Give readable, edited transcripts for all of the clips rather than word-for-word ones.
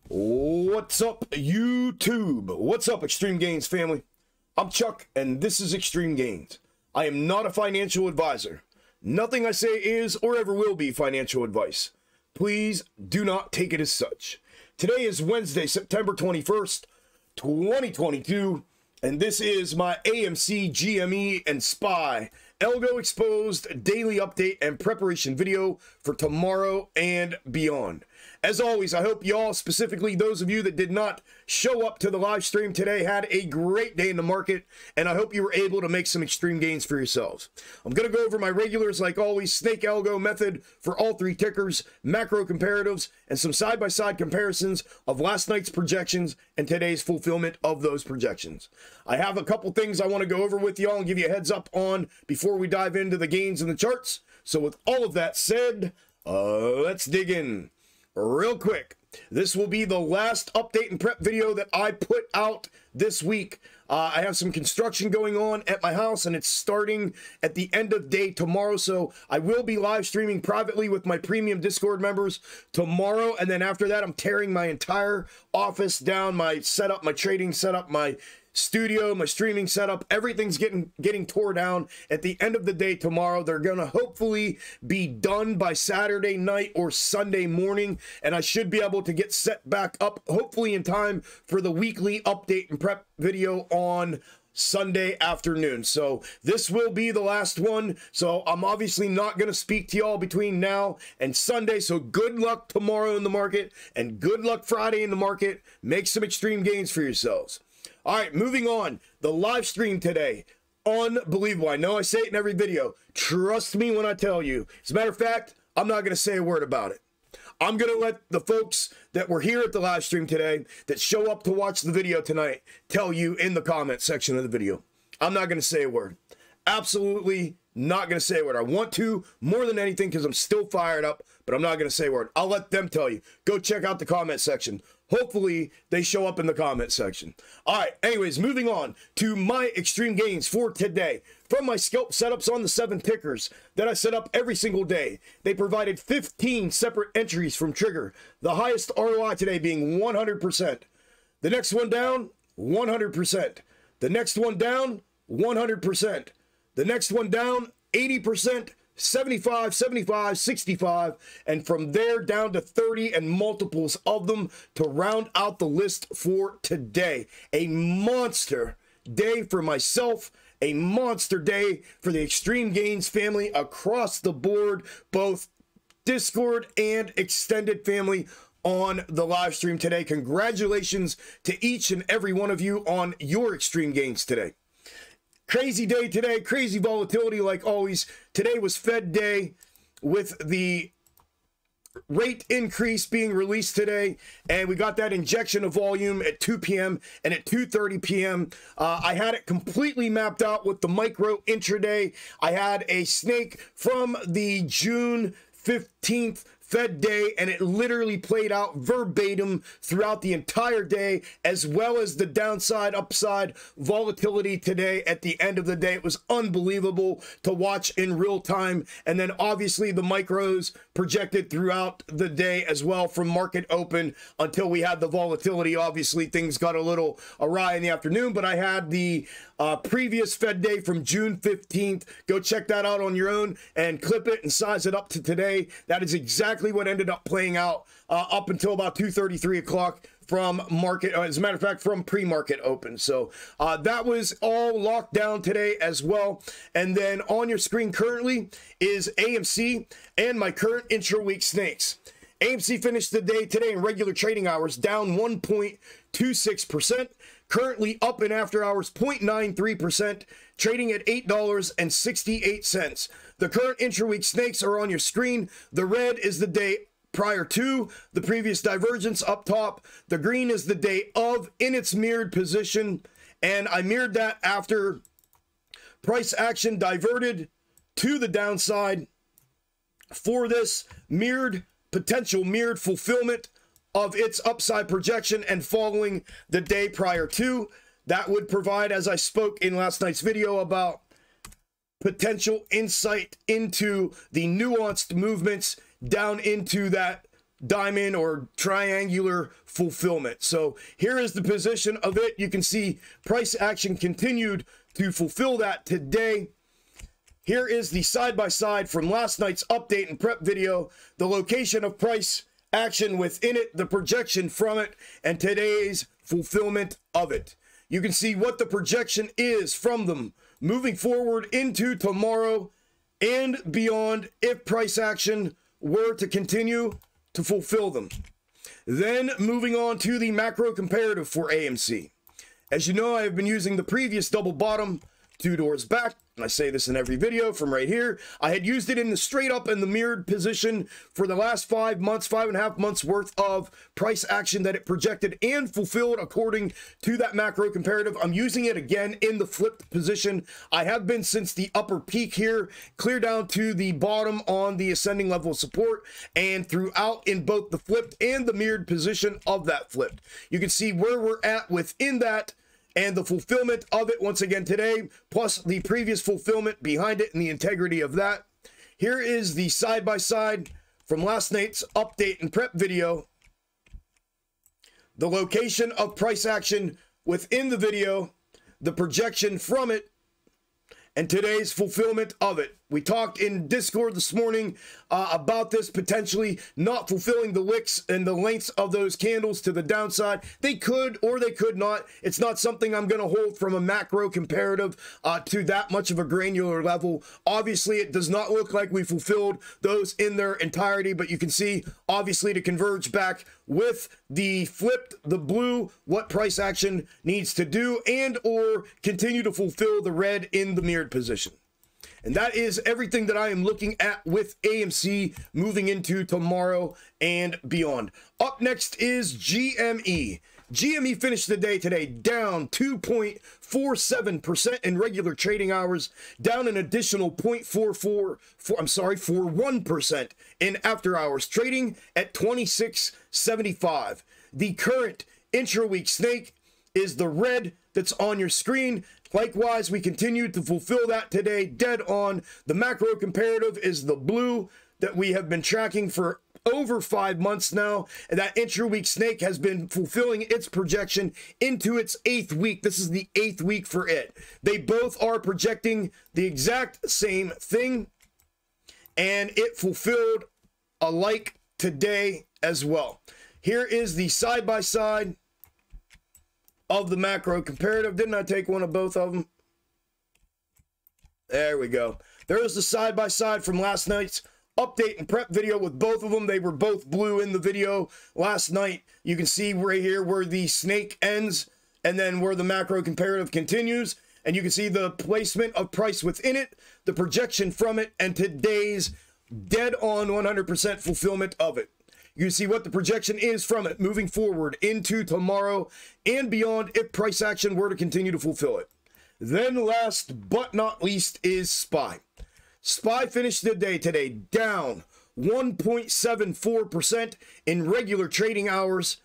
What's up, YouTube? What's up, Xtreme Gainz family? I'm Chuck, and this is Xtreme Gainz. I am not a financial advisor. Nothing I say is or ever will be financial advice. Please do not take it as such. Today is Wednesday, September 21st, 2022, and this is my Amc Gme and SPY Algo exposed daily update and preparation video for tomorrow and beyond. As always, I hope y'all, specifically those of you that did not show up to the live stream today, had a great day in the market, and I hope you were able to make some extreme gains for yourselves. I'm going to go over my regulars like always, snake algo method for all three tickers, macro comparatives, and some side-by-side comparisons of last night's projections and today's fulfillment of those projections. I have a couple things I want to go over with y'all and give you a heads up on before we dive into the gains and the charts. So with all of that said, let's dig in. Real quick, this will be the last update and prep video that I put out this week. I have some construction going on at my house, and it's starting at the end of day tomorrow. So I will be live streaming privately with my premium Discord members tomorrow. And then after that, I'm tearing my entire office down, my setup, my trading setup, my studio, my streaming setup, everything's getting tore down at the end of the day tomorrow. They're gonna hopefully be done by Saturday night or Sunday morning, and I should be able to get set back up hopefully in time for the weekly update and prep video on Sunday afternoon. So this will be the last one, so I'm obviously not going to speak to y'all between now and Sunday. So good luck tomorrow in the market and good luck Friday in the market. Make some extreme gains for yourselves. All right, moving on. The live stream today, unbelievable. I know I say it in every video. Trust me when I tell you. As a matter of fact, I'm not going to say a word about it. I'm going to let the folks that were here at the live stream today that show up to watch the video tonight tell you in the comment section of the video. I'm not going to say a word. Absolutely not going to say a word. I want to more than anything because I'm still fired up, but I'm not going to say a word. I'll let them tell you. Go check out the comment section. Hopefully, they show up in the comment section. All right, anyways, moving on to my extreme gains for today. From my scalp setups on the 7 tickers that I set up every single day, they provided 15 separate entries from trigger. The highest ROI today being 100%. The next one down, 100%. The next one down, 100%. The next one down, 80%. 75, 75, 65, and from there down to 30 and multiples of them to round out the list for today. A monster day for myself, a monster day for the Xtreme Gainz family across the board, both Discord and extended family on the live stream today. Congratulations to each and every one of you on your extreme gains today. Crazy day today, crazy volatility like always. Today was Fed day with the rate increase being released today, and we got that injection of volume at 2 p.m. and at 2:30 p.m. I had it completely mapped out with the micro intraday. I had a snake from the June 15th Fed day, and it literally played out verbatim throughout the entire day, as well as the downside, upside volatility today at the end of the day. It was unbelievable to watch in real time. And then obviously the micros projected throughout the day as well from market open until we had the volatility. Obviously things got a little awry in the afternoon, but I had the previous Fed day from June 15th. Go check that out on your own and clip it and size it up to today. That is exactly what ended up playing out up until about 2:30, 3 o'clock from market, as a matter of fact, from pre-market open. So that was all locked down today as well. And then on your screen currently is AMC and my current intra-week snakes. AMC finished the day today in regular trading hours down 1.26%, currently up in after hours 0.93%, trading at $8.68. The current intra-week snakes are on your screen. The red is the day prior to the previous divergence up top. The green is the day of in its mirrored position, and I mirrored that after price action diverted to the downside for this potential mirrored fulfillment of its upside projection and following the day prior to. That would provide, as I spoke in last night's video about potential insight into the nuanced movements down into that diamond or triangular fulfillment. So here is the position of it. You can see price action continued to fulfill that today. Here is the side-by-side from last night's update and prep video, the location of price action within it, the projection from it, and today's fulfillment of it. You can see what the projection is from them moving forward into tomorrow and beyond if price action were to continue to fulfill them. Then moving on to the macro comparative for AMC. As you know, I have been using the previous double bottom 2 doors back, and I say this in every video from right here. I had used it in the straight up and the mirrored position for the last 5 months, 5.5 months worth of price action that it projected and fulfilled according to that macro comparative. I'm using it again in the flipped position. I have been since the upper peak here, clear down to the bottom on the ascending level of support, and throughout in both the flipped and the mirrored position of that flipped. You can see where we're at within that and the fulfillment of it once again today, plus the previous fulfillment behind it and the integrity of that. Here is the side-by-side from last night's update and prep video. The location of price action within the video, the projection from it, and today's fulfillment of it. We talked in Discord this morning about this potentially not fulfilling the wicks and the lengths of those candles to the downside. They could or they could not. It's not something I'm going to hold from a macro comparative to that much of a granular level. Obviously, it does not look like we fulfilled those in their entirety, but you can see, obviously, to converge back with the flipped, the blue, what price action needs to do and or continue to fulfill the red in the mirrored position. And that is everything that I am looking at with AMC moving into tomorrow and beyond. Up next is GME. GME finished the day today down 2.47% in regular trading hours, down an additional 41% in after hours, trading at 26.75. The current intra-week snake is the red that's on your screen. Likewise, we continue to fulfill that today dead on. The macro comparative is the blue that we have been tracking for over 5 months now, and that intra-week snake has been fulfilling its projection into its 8th week. This is the 8th week for it. They both are projecting the exact same thing, and it fulfilled alike today as well. Here is the side-by-side of the macro comparative. Didn't I take one of both of them? There we go. There's the side-by-side from last night's update and prep video with both of them. They were both blue in the video last night. You can see right here where the snake ends and then where the macro comparative continues. And you can see the placement of price within it, the projection from it, and today's dead on 100% fulfillment of it. You can see what the projection is from it moving forward into tomorrow and beyond if price action were to continue to fulfill it. Then last but not least is SPY. SPY finished the day today down 1.74% in regular trading hours,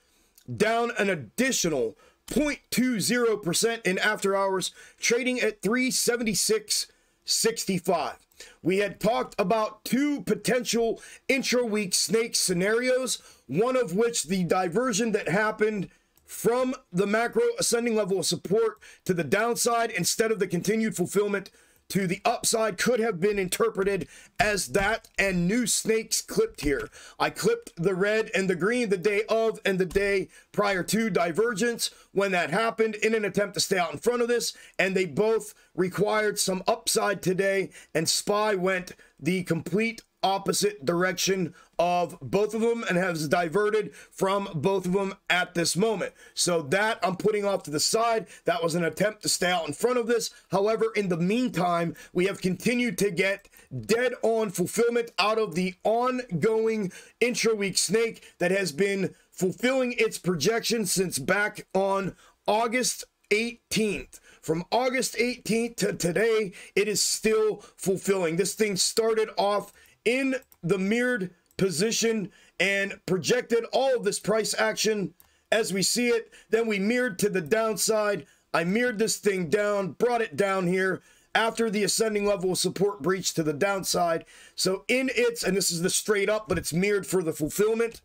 down an additional 0.20% in after hours, trading at 376.65. We had talked about 2 potential intra-week snake scenarios, one of which the diversion that happened from the macro ascending level of support to the downside instead of the continued fulfillment to the upside could have been interpreted as that, and new snakes clipped here. I clipped the red and the green the day of and the day prior to divergence when that happened in an attempt to stay out in front of this, and they both required some upside today, and SPY went the complete opposite direction of both of them and has diverted from both of them at this moment. So that I'm putting off to the side. That was an attempt to stay out in front of this. However, in the meantime, we have continued to get dead on fulfillment out of the ongoing intra-week snake that has been fulfilling its projection since back on August 18th. From August 18th to today, it is still fulfilling. This thing started off in the mirrored position and projected all of this price action as we see it. Then we mirrored to the downside. I mirrored this thing down, brought it down here after the ascending level of support breach to the downside. So in its, and this is the straight up, but it's mirrored for the fulfillment,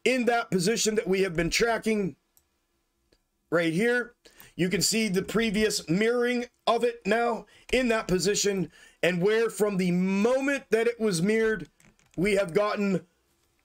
in that position that we have been tracking right here, you can see the previous mirroring of it now in that position, and where from the moment that it was mirrored, we have gotten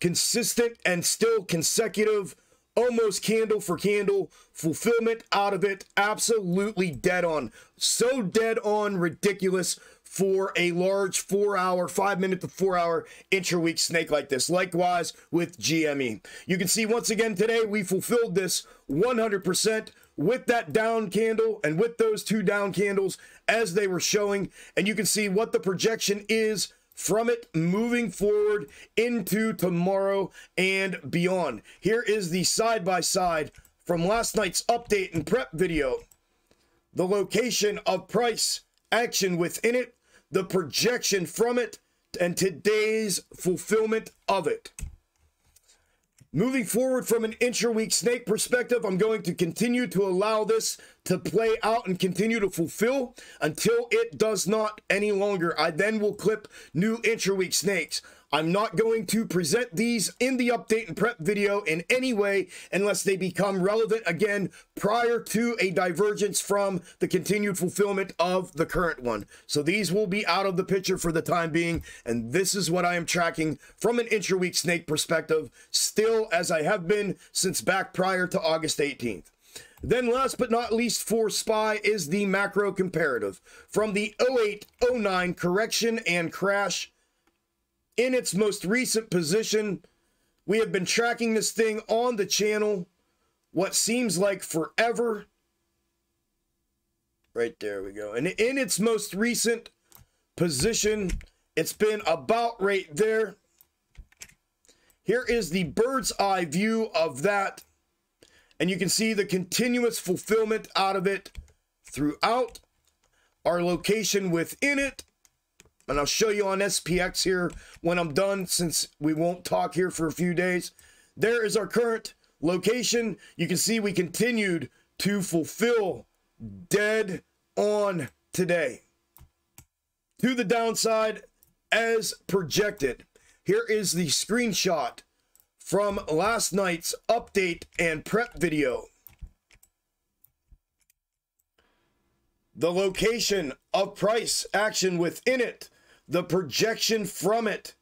consistent and still consecutive, almost candle for candle fulfillment out of it. Absolutely dead on. So dead on, ridiculous for a large 4-hour, 5-minute to 4-hour intra-week snake like this. Likewise with GME. You can see once again today we fulfilled this 100% with that down candle and with those two down candles as they were showing. And you can see what the projection is from it moving forward into tomorrow and beyond. Here is the side-by-side from last night's update and prep video. The location of price action within it, the projection from it, and today's fulfillment of it. Moving forward from an intra-week snake perspective, I'm going to continue to allow this to play out and continue to fulfill until it does not any longer. I then will clip new intra-week snakes. I'm not going to present these in the update and prep video in any way unless they become relevant again prior to a divergence from the continued fulfillment of the current one. So these will be out of the picture for the time being, and this is what I am tracking from an intra-week snake perspective, still as I have been since back prior to August 18th. Then last but not least for SPY is the macro comparative. From the 08-09 correction and crash, in its most recent position, we have been tracking this thing on the channel what seems like forever. Right there we go. And in its most recent position, it's been about right there. Here is the bird's eye view of that. And you can see the continuous fulfillment out of it throughout, our location within it. And I'll show you on SPX here when I'm done, since we won't talk here for a few days. There is our current location. You can see we continued to fulfill dead on today to the downside as projected. Here is the screenshot from last night's update and prep video. The location of price action within it, the projection from it,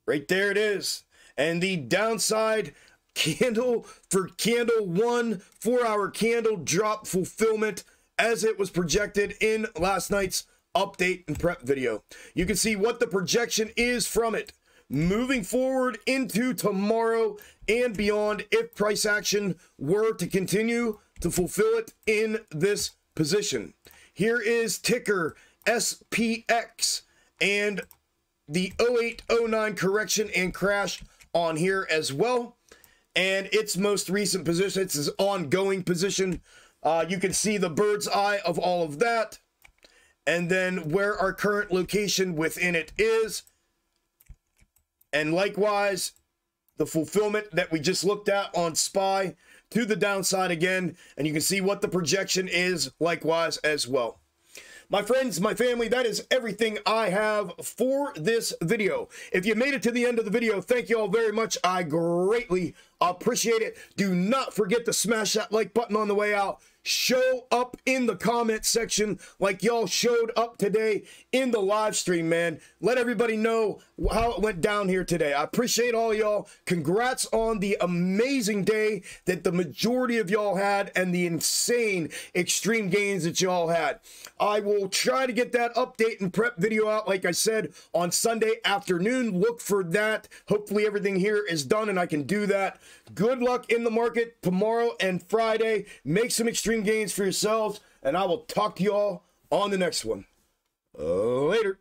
right there it is, and the downside candle for candle 1 4-hour candle drop fulfillment as it was projected in last night's update and prep video. You can see what the projection is from it moving forward into tomorrow and beyond if price action were to continue to fulfill it in this position. Here is ticker SPX and the 08-09 correction and crash on here as well, and its most recent position, it's its ongoing position. You can see the bird's eye of all of that, and then where our current location within it is, and likewise the fulfillment that we just looked at on SPY to the downside again, and you can see what the projection is likewise as well. My friends, my family, that is everything I have for this video. If you made it to the end of the video, thank you all very much. I greatly appreciate it. Do not forget to smash that like button on the way out. Show up in the comment section like y'all showed up today in the live stream, man. Let everybody know how it went down here today. I appreciate all y'all. Congrats on the amazing day that the majority of y'all had and the insane extreme gains that y'all had. I will try to get that update and prep video out, like I said, on Sunday afternoon. Look for that. Hopefully everything here is done and I can do that. Good luck in the market tomorrow and Friday. Make some extreme gains for yourselves, and I will talk to you all on the next one. Later.